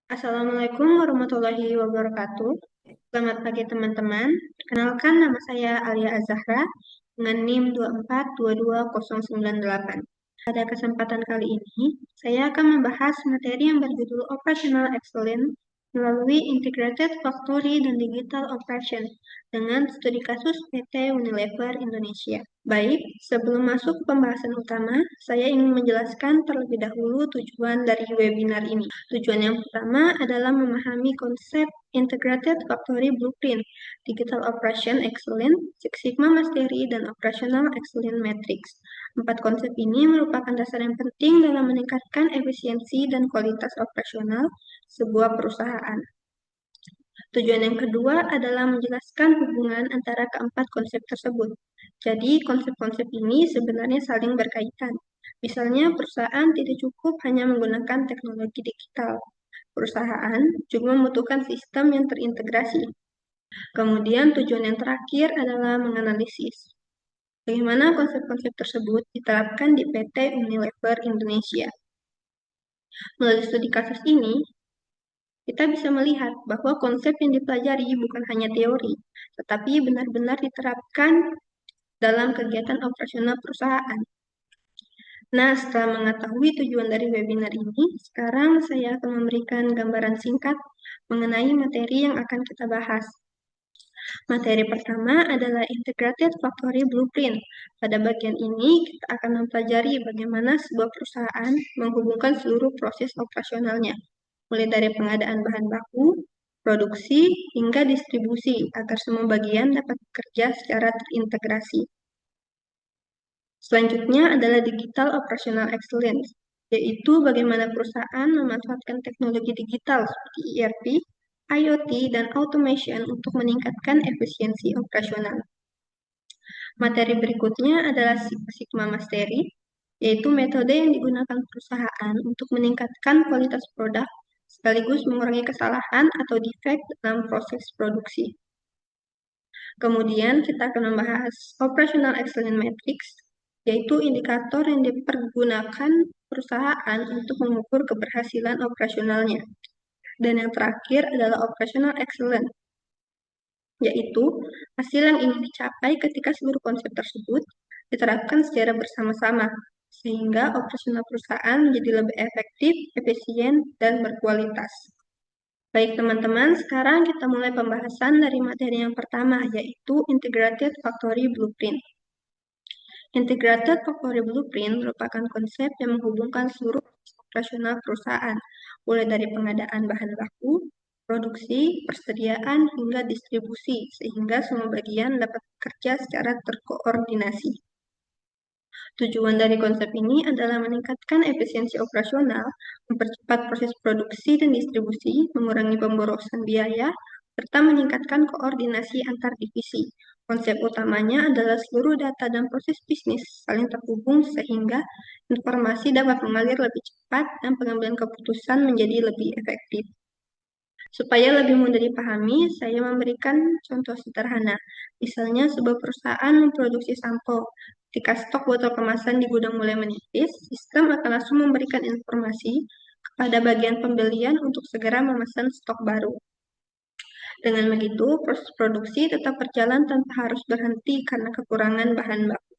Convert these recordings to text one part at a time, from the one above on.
Assalamualaikum warahmatullahi wabarakatuh. Selamat pagi teman-teman. Perkenalkan nama saya Alia Azahra dengan NIM 2422098. Pada kesempatan kali ini, saya akan membahas materi yang berjudul Operational Excellence melalui Integrated Factory dan Digital Operation dengan studi kasus PT Unilever Indonesia. Baik, sebelum masuk ke pembahasan utama, saya ingin menjelaskan terlebih dahulu tujuan dari webinar ini. Tujuan yang pertama adalah memahami konsep Integrated Factory Blueprint, Digital Operation Excellence, Six Sigma Mastery, dan Operational Excellence Matrix. Empat konsep ini merupakan dasar yang penting dalam meningkatkan efisiensi dan kualitas operasional sebuah perusahaan. Tujuan yang kedua adalah menjelaskan hubungan antara keempat konsep tersebut. Jadi, konsep-konsep ini sebenarnya saling berkaitan. Misalnya, perusahaan tidak cukup hanya menggunakan teknologi digital. Perusahaan juga membutuhkan sistem yang terintegrasi. Kemudian, tujuan yang terakhir adalah menganalisis bagaimana konsep-konsep tersebut diterapkan di PT Unilever Indonesia. Melalui studi kasus ini, kita bisa melihat bahwa konsep yang dipelajari bukan hanya teori, tetapi benar-benar diterapkan dalam kegiatan operasional perusahaan. Nah, setelah mengetahui tujuan dari webinar ini, sekarang saya akan memberikan gambaran singkat mengenai materi yang akan kita bahas. Materi pertama adalah Integrated Factory Blueprint. Pada bagian ini, kita akan mempelajari bagaimana sebuah perusahaan menghubungkan seluruh proses operasionalnya, mulai dari pengadaan bahan baku, produksi, hingga distribusi, agar semua bagian dapat bekerja secara terintegrasi. Selanjutnya adalah Digital Operational Excellence, yaitu bagaimana perusahaan memanfaatkan teknologi digital seperti ERP, IoT, dan automation untuk meningkatkan efisiensi operasional. Materi berikutnya adalah Six Sigma Mastery, yaitu metode yang digunakan perusahaan untuk meningkatkan kualitas produk sekaligus mengurangi kesalahan atau defect dalam proses produksi. Kemudian kita akan membahas Operational Excellence Matrix, yaitu indikator yang dipergunakan perusahaan untuk mengukur keberhasilan operasionalnya. Dan yang terakhir adalah Operational Excellence, yaitu hasil yang ingin dicapai ketika seluruh konsep tersebut diterapkan secara bersama-sama, sehingga operasional perusahaan menjadi lebih efektif, efisien, dan berkualitas. Baik teman-teman, sekarang kita mulai pembahasan dari materi yang pertama, yaitu Integrated Factory Blueprint. Integrated Factory Blueprint merupakan konsep yang menghubungkan seluruh operasional perusahaan, mulai dari pengadaan bahan baku, produksi, persediaan, hingga distribusi, sehingga semua bagian dapat bekerja secara terkoordinasi. Tujuan dari konsep ini adalah meningkatkan efisiensi operasional, mempercepat proses produksi dan distribusi, mengurangi pemborosan biaya, serta meningkatkan koordinasi antar divisi. Konsep utamanya adalah seluruh data dan proses bisnis saling terhubung sehingga informasi dapat mengalir lebih cepat dan pengambilan keputusan menjadi lebih efektif. Supaya lebih mudah dipahami, saya memberikan contoh sederhana. Misalnya, sebuah perusahaan memproduksi sampo. Ketika stok botol kemasan di gudang mulai menipis, sistem akan langsung memberikan informasi kepada bagian pembelian untuk segera memesan stok baru. Dengan begitu, proses produksi tetap berjalan tanpa harus berhenti karena kekurangan bahan baku.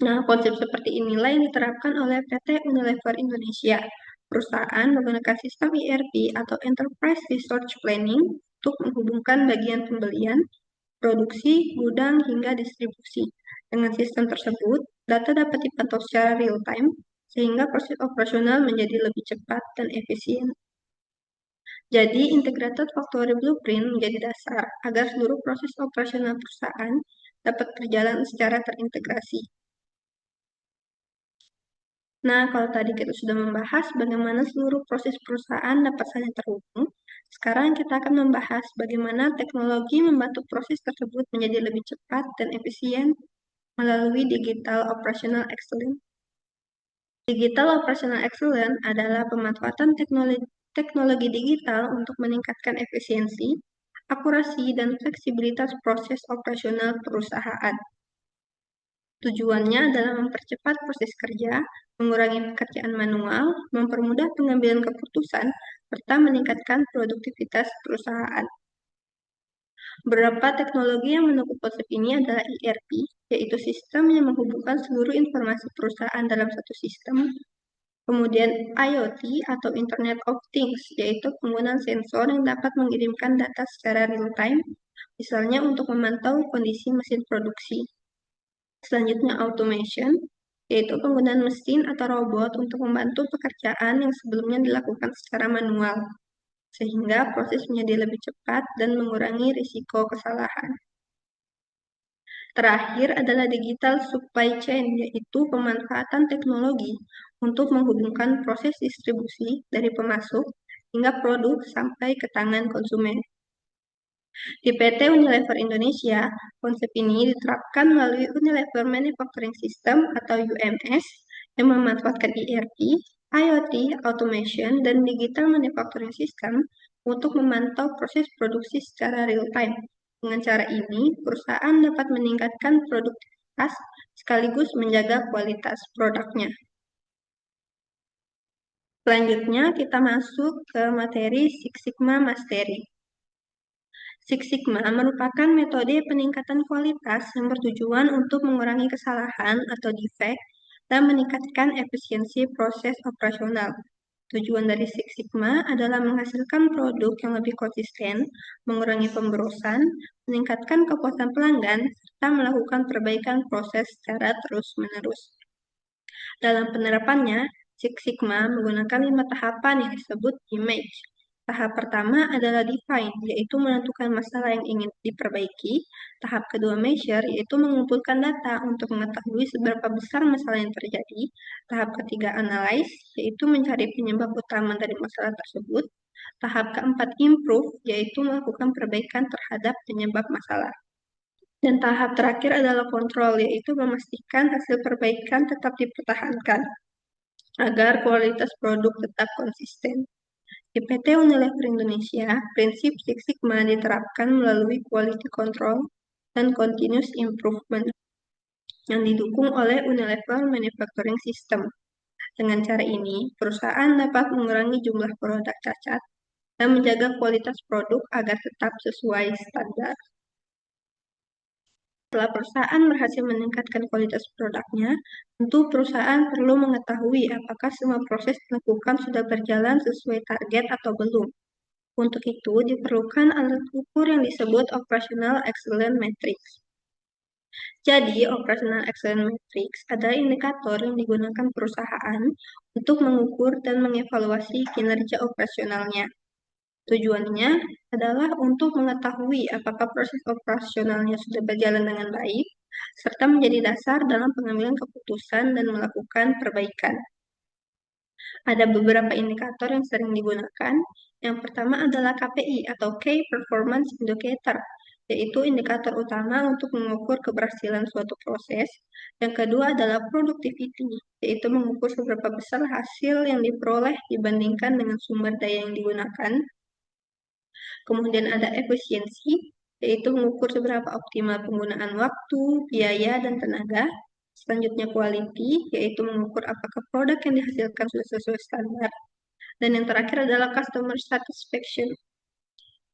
Nah, konsep seperti inilah yang diterapkan oleh PT Unilever Indonesia. Perusahaan menggunakan sistem ERP atau Enterprise Resource Planning untuk menghubungkan bagian pembelian, produksi, gudang, hingga distribusi. Dengan sistem tersebut, data dapat dipantau secara real-time, sehingga proses operasional menjadi lebih cepat dan efisien. Jadi, Integrated Factory Blueprint menjadi dasar agar seluruh proses operasional perusahaan dapat berjalan secara terintegrasi. Nah, kalau tadi kita sudah membahas bagaimana seluruh proses perusahaan dapat saling terhubung, sekarang kita akan membahas bagaimana teknologi membantu proses tersebut menjadi lebih cepat dan efisien melalui Digital Operational Excellence. Digital Operational Excellence adalah pemanfaatan teknologi digital untuk meningkatkan efisiensi, akurasi, dan fleksibilitas proses operasional perusahaan. Tujuannya adalah mempercepat proses kerja, mengurangi pekerjaan manual, mempermudah pengambilan keputusan, serta meningkatkan produktivitas perusahaan. Beberapa teknologi yang mendukung konsep ini adalah ERP, yaitu sistem yang menghubungkan seluruh informasi perusahaan dalam satu sistem. Kemudian IoT atau Internet of Things, yaitu penggunaan sensor yang dapat mengirimkan data secara real-time, misalnya untuk memantau kondisi mesin produksi. Selanjutnya automation, yaitu penggunaan mesin atau robot untuk membantu pekerjaan yang sebelumnya dilakukan secara manual, sehingga proses menjadi lebih cepat dan mengurangi risiko kesalahan. Terakhir adalah digital supply chain, yaitu pemanfaatan teknologi untuk menghubungkan proses distribusi dari pemasok hingga produk sampai ke tangan konsumen. Di PT Unilever Indonesia, konsep ini diterapkan melalui Unilever Manufacturing System atau UMS yang memanfaatkan ERP, IoT, automation, dan digital manufacturing system untuk memantau proses produksi secara real-time. Dengan cara ini, perusahaan dapat meningkatkan produktivitas sekaligus menjaga kualitas produknya. Selanjutnya, kita masuk ke materi Six Sigma Mastery. Six Sigma merupakan metode peningkatan kualitas yang bertujuan untuk mengurangi kesalahan atau defect dan meningkatkan efisiensi proses operasional. Tujuan dari Six Sigma adalah menghasilkan produk yang lebih konsisten, mengurangi pemborosan, meningkatkan kepuasan pelanggan, serta melakukan perbaikan proses secara terus-menerus. Dalam penerapannya, Six Sigma menggunakan 5 tahapan yang disebut image. Tahap pertama adalah define, yaitu menentukan masalah yang ingin diperbaiki. Tahap kedua measure, yaitu mengumpulkan data untuk mengetahui seberapa besar masalah yang terjadi. Tahap ketiga analyze, yaitu mencari penyebab utama dari masalah tersebut. Tahap keempat improve, yaitu melakukan perbaikan terhadap penyebab masalah. Dan tahap terakhir adalah kontrol, yaitu memastikan hasil perbaikan tetap dipertahankan agar kualitas produk tetap konsisten. Di PT Unilever Indonesia, prinsip Six Sigma diterapkan melalui quality control dan continuous improvement yang didukung oleh Unilever Manufacturing System. Dengan cara ini, perusahaan dapat mengurangi jumlah produk cacat dan menjaga kualitas produk agar tetap sesuai standar. Setelah perusahaan berhasil meningkatkan kualitas produknya, tentu perusahaan perlu mengetahui apakah semua proses dilakukan sudah berjalan sesuai target atau belum. Untuk itu, diperlukan alat ukur yang disebut Operational Excellence Matrix. Jadi, Operational Excellence Matrix adalah indikator yang digunakan perusahaan untuk mengukur dan mengevaluasi kinerja operasionalnya. Tujuannya adalah untuk mengetahui apakah proses operasionalnya sudah berjalan dengan baik, serta menjadi dasar dalam pengambilan keputusan dan melakukan perbaikan. Ada beberapa indikator yang sering digunakan. Yang pertama adalah KPI atau Key Performance Indicator, yaitu indikator utama untuk mengukur keberhasilan suatu proses. Yang kedua adalah productivity, yaitu mengukur seberapa besar hasil yang diperoleh dibandingkan dengan sumber daya yang digunakan. Kemudian ada efisiensi, yaitu mengukur seberapa optimal penggunaan waktu, biaya, dan tenaga. Selanjutnya quality, yaitu mengukur apakah produk yang dihasilkan sudah sesuai standar. Dan yang terakhir adalah customer satisfaction,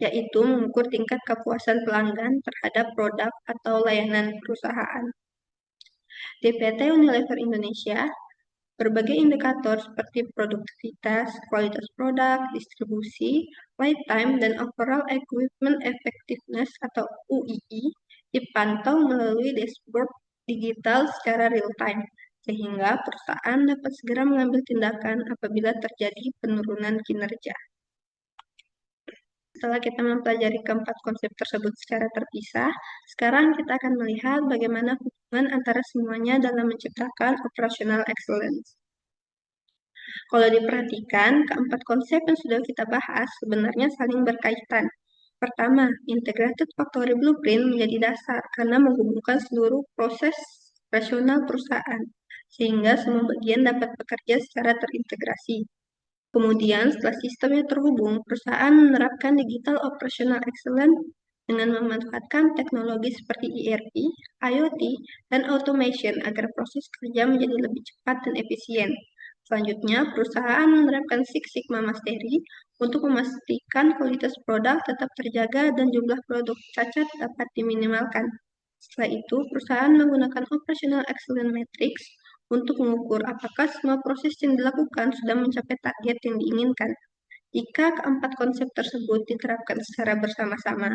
yaitu mengukur tingkat kepuasan pelanggan terhadap produk atau layanan perusahaan. Di PT Unilever Indonesia, berbagai indikator seperti produktivitas, kualitas produk, distribusi, lifetime, dan overall equipment effectiveness atau UII dipantau melalui dashboard digital secara real-time, sehingga perusahaan dapat segera mengambil tindakan apabila terjadi penurunan kinerja. Setelah kita mempelajari keempat konsep tersebut secara terpisah, sekarang kita akan melihat bagaimana hubungan antara semuanya dalam menciptakan operational excellence. Kalau diperhatikan, keempat konsep yang sudah kita bahas sebenarnya saling berkaitan. Pertama, integrated factory blueprint menjadi dasar karena menghubungkan seluruh proses operasional perusahaan, sehingga semua bagian dapat bekerja secara terintegrasi. Kemudian, setelah sistemnya terhubung, perusahaan menerapkan digital operational excellence dengan memanfaatkan teknologi seperti ERP, IoT, dan automation agar proses kerja menjadi lebih cepat dan efisien. Selanjutnya, perusahaan menerapkan Six Sigma Mastery untuk memastikan kualitas produk tetap terjaga dan jumlah produk cacat dapat diminimalkan. Setelah itu, perusahaan menggunakan Operational Excellence Matrix untuk mengukur apakah semua proses yang dilakukan sudah mencapai target yang diinginkan. Jika keempat konsep tersebut diterapkan secara bersama-sama,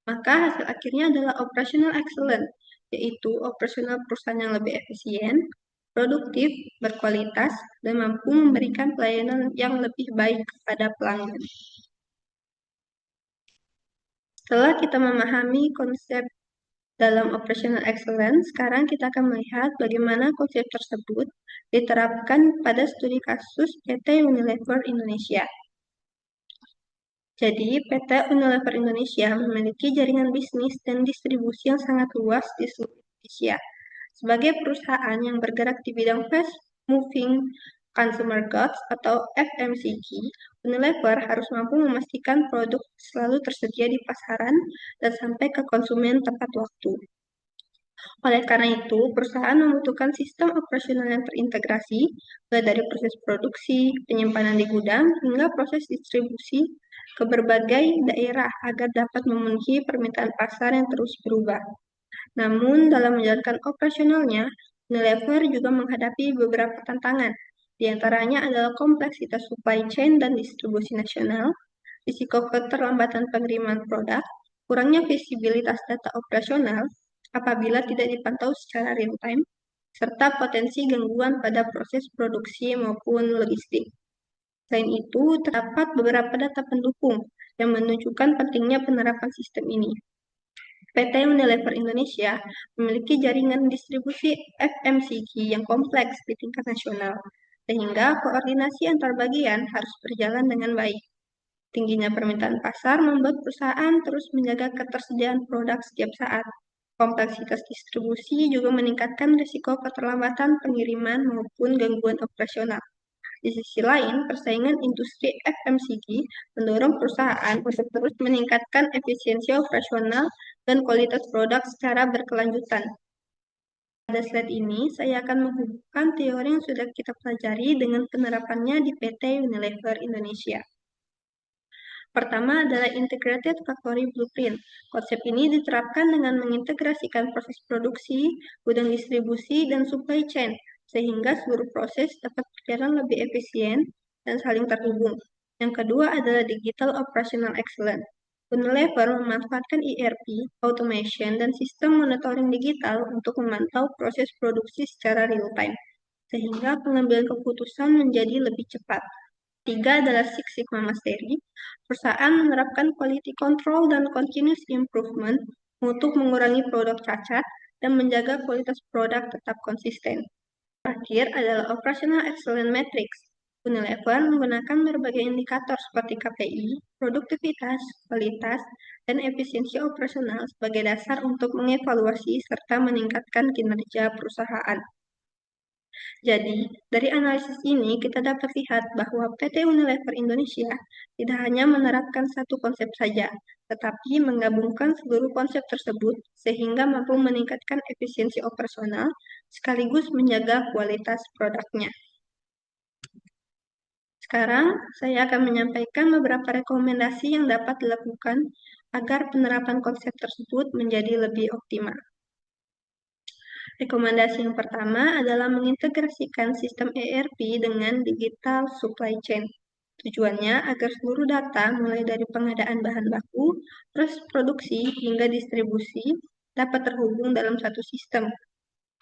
maka hasil akhirnya adalah operational excellence, yaitu operasional perusahaan yang lebih efisien, produktif, berkualitas, dan mampu memberikan pelayanan yang lebih baik kepada pelanggan. Setelah kita memahami konsep dalam operational excellence, sekarang kita akan melihat bagaimana konsep tersebut diterapkan pada studi kasus PT Unilever Indonesia. Jadi, PT Unilever Indonesia memiliki jaringan bisnis dan distribusi yang sangat luas di seluruh Indonesia. Sebagai perusahaan yang bergerak di bidang fast moving consumer goods atau FMCG, Unilever harus mampu memastikan produk selalu tersedia di pasaran dan sampai ke konsumen tepat waktu. Oleh karena itu, perusahaan membutuhkan sistem operasional yang terintegrasi, mulai dari proses produksi, penyimpanan di gudang, hingga proses distribusi ke berbagai daerah agar dapat memenuhi permintaan pasar yang terus berubah. Namun, dalam menjalankan operasionalnya, Unilever juga menghadapi beberapa tantangan. Di antaranya adalah kompleksitas supply chain dan distribusi nasional, risiko keterlambatan pengiriman produk, kurangnya visibilitas data operasional apabila tidak dipantau secara real-time, serta potensi gangguan pada proses produksi maupun logistik. Selain itu, terdapat beberapa data pendukung yang menunjukkan pentingnya penerapan sistem ini. PT Unilever Indonesia memiliki jaringan distribusi FMCG yang kompleks di tingkat nasional, sehingga koordinasi antar bagian harus berjalan dengan baik. Tingginya permintaan pasar membuat perusahaan terus menjaga ketersediaan produk setiap saat. Kompleksitas distribusi juga meningkatkan risiko keterlambatan pengiriman maupun gangguan operasional. Di sisi lain, persaingan industri FMCG mendorong perusahaan untuk terus meningkatkan efisiensi operasional dan kualitas produk secara berkelanjutan. Pada slide ini, saya akan menghubungkan teori yang sudah kita pelajari dengan penerapannya di PT Unilever Indonesia. Pertama adalah Integrated Factory Blueprint. Konsep ini diterapkan dengan mengintegrasikan proses produksi, gudang distribusi, dan supply chain, sehingga seluruh proses dapat berjalan lebih efisien dan saling terhubung. Yang kedua adalah Digital Operational Excellence. Unilever memanfaatkan ERP, automation, dan sistem monitoring digital untuk memantau proses produksi secara real-time, sehingga pengambilan keputusan menjadi lebih cepat. Tiga adalah Six Sigma Mastery. Perusahaan menerapkan quality control dan continuous improvement untuk mengurangi produk cacat dan menjaga kualitas produk tetap konsisten. Terakhir adalah Operational Excellence Matrix. Unilever menggunakan berbagai indikator seperti KPI, produktivitas, kualitas, dan efisiensi operasional sebagai dasar untuk mengevaluasi serta meningkatkan kinerja perusahaan. Jadi, dari analisis ini kita dapat lihat bahwa PT Unilever Indonesia tidak hanya menerapkan satu konsep saja, tetapi menggabungkan seluruh konsep tersebut sehingga mampu meningkatkan efisiensi operasional sekaligus menjaga kualitas produknya. Sekarang, saya akan menyampaikan beberapa rekomendasi yang dapat dilakukan agar penerapan konsep tersebut menjadi lebih optimal. Rekomendasi yang pertama adalah mengintegrasikan sistem ERP dengan digital supply chain. Tujuannya agar seluruh data, mulai dari pengadaan bahan baku, proses produksi, hingga distribusi, dapat terhubung dalam satu sistem.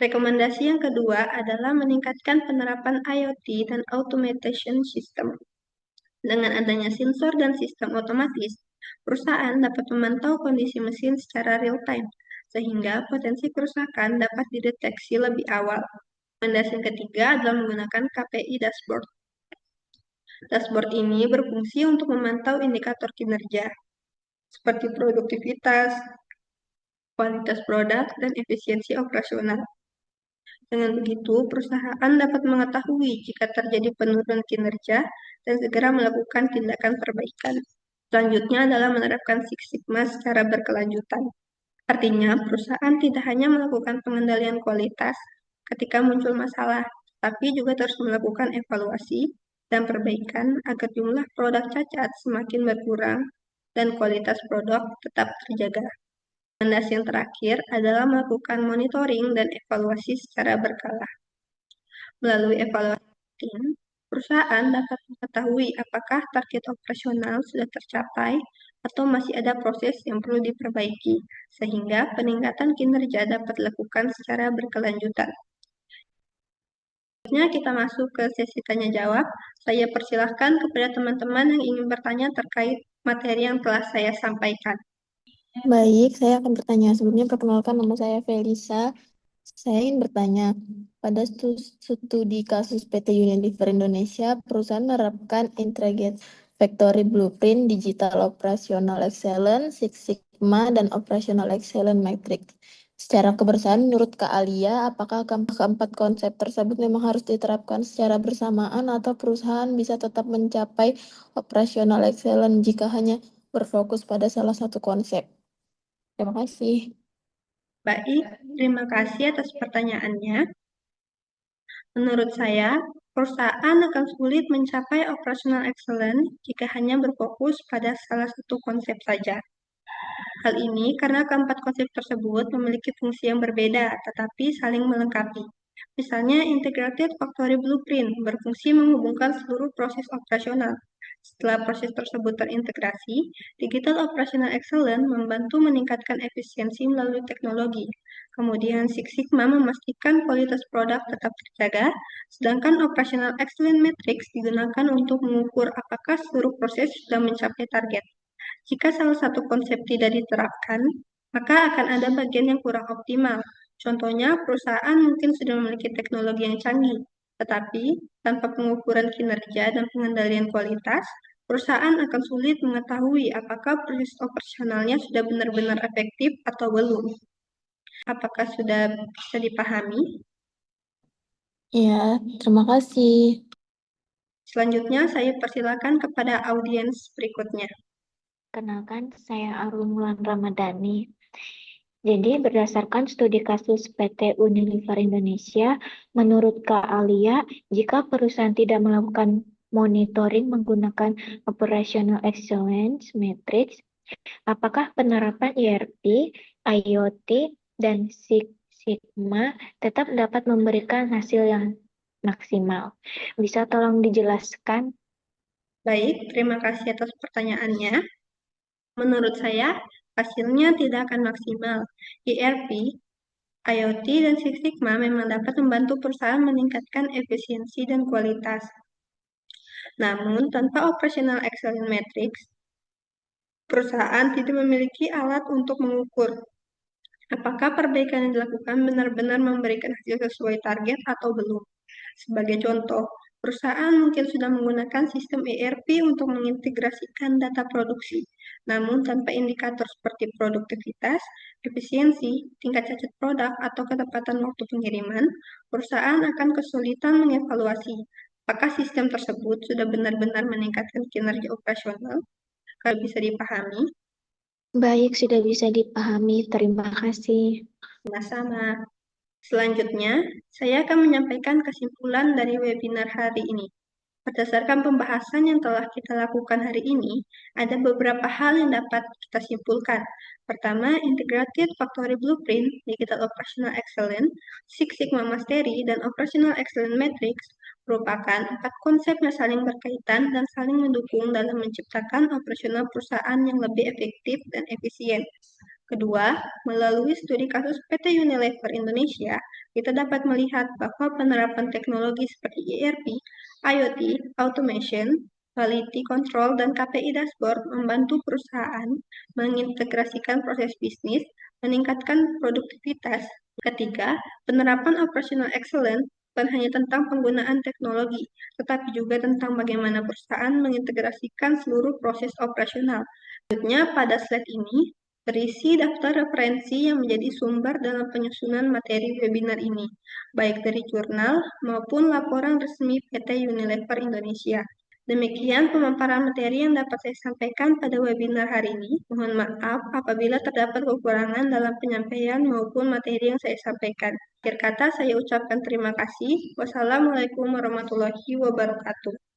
Rekomendasi yang kedua adalah meningkatkan penerapan IoT dan automation system. Dengan adanya sensor dan sistem otomatis, perusahaan dapat memantau kondisi mesin secara real-time, sehingga potensi kerusakan dapat dideteksi lebih awal. Rekomendasi yang ketiga adalah menggunakan KPI dashboard. Dashboard ini berfungsi untuk memantau indikator kinerja, seperti produktivitas, kualitas produk, dan efisiensi operasional. Dengan begitu, perusahaan dapat mengetahui jika terjadi penurunan kinerja dan segera melakukan tindakan perbaikan. Selanjutnya adalah menerapkan Six Sigma secara berkelanjutan. Artinya, perusahaan tidak hanya melakukan pengendalian kualitas ketika muncul masalah, tapi juga terus melakukan evaluasi dan perbaikan agar jumlah produk cacat semakin berkurang dan kualitas produk tetap terjaga. Rekomendasi yang terakhir adalah melakukan monitoring dan evaluasi secara berkala. Melalui evaluasi rutin, perusahaan dapat mengetahui apakah target operasional sudah tercapai atau masih ada proses yang perlu diperbaiki, sehingga peningkatan kinerja dapat dilakukan secara berkelanjutan. Selanjutnya kita masuk ke sesi tanya jawab. Saya persilahkan kepada teman-teman yang ingin bertanya terkait materi yang telah saya sampaikan. Baik, saya akan bertanya. Sebelumnya perkenalkan, nama saya Felisa. Saya ingin bertanya, pada studi kasus PT Unilever Indonesia, perusahaan menerapkan Integrated Factory Blueprint, Digital Operational Excellence, Six Sigma, dan Operational Excellence Matrix. Secara kebersamaan, menurut Kak Alia, apakah keempat konsep tersebut memang harus diterapkan secara bersamaan atau perusahaan bisa tetap mencapai Operational Excellence jika hanya berfokus pada salah satu konsep? Terima kasih. Baik, terima kasih atas pertanyaannya. Menurut saya, perusahaan akan sulit mencapai operational excellence jika hanya berfokus pada salah satu konsep saja. Hal ini karena keempat konsep tersebut memiliki fungsi yang berbeda, tetapi saling melengkapi. Misalnya, Integrated Factory Blueprint berfungsi menghubungkan seluruh proses operasional. Setelah proses tersebut terintegrasi, Digital Operational Excellence membantu meningkatkan efisiensi melalui teknologi. Kemudian, Six Sigma memastikan kualitas produk tetap terjaga, sedangkan Operational Excellence Matrix digunakan untuk mengukur apakah seluruh proses sudah mencapai target. Jika salah satu konsep tidak diterapkan, maka akan ada bagian yang kurang optimal. Contohnya, perusahaan mungkin sudah memiliki teknologi yang canggih, tetapi tanpa pengukuran kinerja dan pengendalian kualitas, perusahaan akan sulit mengetahui apakah proses operasionalnya sudah benar-benar efektif atau belum. Apakah sudah bisa dipahami? Ya, terima kasih. Selanjutnya, saya persilakan kepada audiens berikutnya. Kenalkan, saya Arul Mulan Ramadhani. Jadi, berdasarkan studi kasus PT Unilever Indonesia, menurut Kak Alia, jika perusahaan tidak melakukan monitoring menggunakan Operational Excellence Matrix, apakah penerapan ERP, IoT, dan Six Sigma tetap dapat memberikan hasil yang maksimal? Bisa tolong dijelaskan? Baik, terima kasih atas pertanyaannya. Menurut saya, hasilnya tidak akan maksimal. ERP, IoT, dan Six Sigma memang dapat membantu perusahaan meningkatkan efisiensi dan kualitas. Namun, tanpa Operational Excellence Matrix, perusahaan tidak memiliki alat untuk mengukur apakah perbaikan yang dilakukan benar-benar memberikan hasil sesuai target atau belum. Sebagai contoh, perusahaan mungkin sudah menggunakan sistem ERP untuk mengintegrasikan data produksi, namun tanpa indikator seperti produktivitas, efisiensi, tingkat cacat produk, atau ketepatan waktu pengiriman, perusahaan akan kesulitan mengevaluasi apakah sistem tersebut sudah benar-benar meningkatkan kinerja operasional. Kalau bisa dipahami, Baik, sudah bisa dipahami. Terima kasih. sama-sama. Selanjutnya, saya akan menyampaikan kesimpulan dari webinar hari ini. Berdasarkan pembahasan yang telah kita lakukan hari ini, ada beberapa hal yang dapat kita simpulkan. Pertama, Integrated Factory Blueprint, Digital Operational Excellence, Six Sigma Mastery, dan Operational Excellence Matrix merupakan 4 konsep yang saling berkaitan dan saling mendukung dalam menciptakan operasional perusahaan yang lebih efektif dan efisien. Kedua, melalui studi kasus PT Unilever Indonesia, kita dapat melihat bahwa penerapan teknologi seperti ERP, IoT, automation, quality control, dan KPI dashboard membantu perusahaan mengintegrasikan proses bisnis, meningkatkan produktivitas. Ketiga, penerapan operational excellence bukan hanya tentang penggunaan teknologi, tetapi juga tentang bagaimana perusahaan mengintegrasikan seluruh proses operasional. Selanjutnya, pada slide ini, berisi daftar referensi yang menjadi sumber dalam penyusunan materi webinar ini, baik dari jurnal maupun laporan resmi PT Unilever Indonesia. Demikian pemaparan materi yang dapat saya sampaikan pada webinar hari ini. Mohon maaf apabila terdapat kekurangan dalam penyampaian maupun materi yang saya sampaikan. Akhir kata saya ucapkan terima kasih. Wassalamualaikum warahmatullahi wabarakatuh.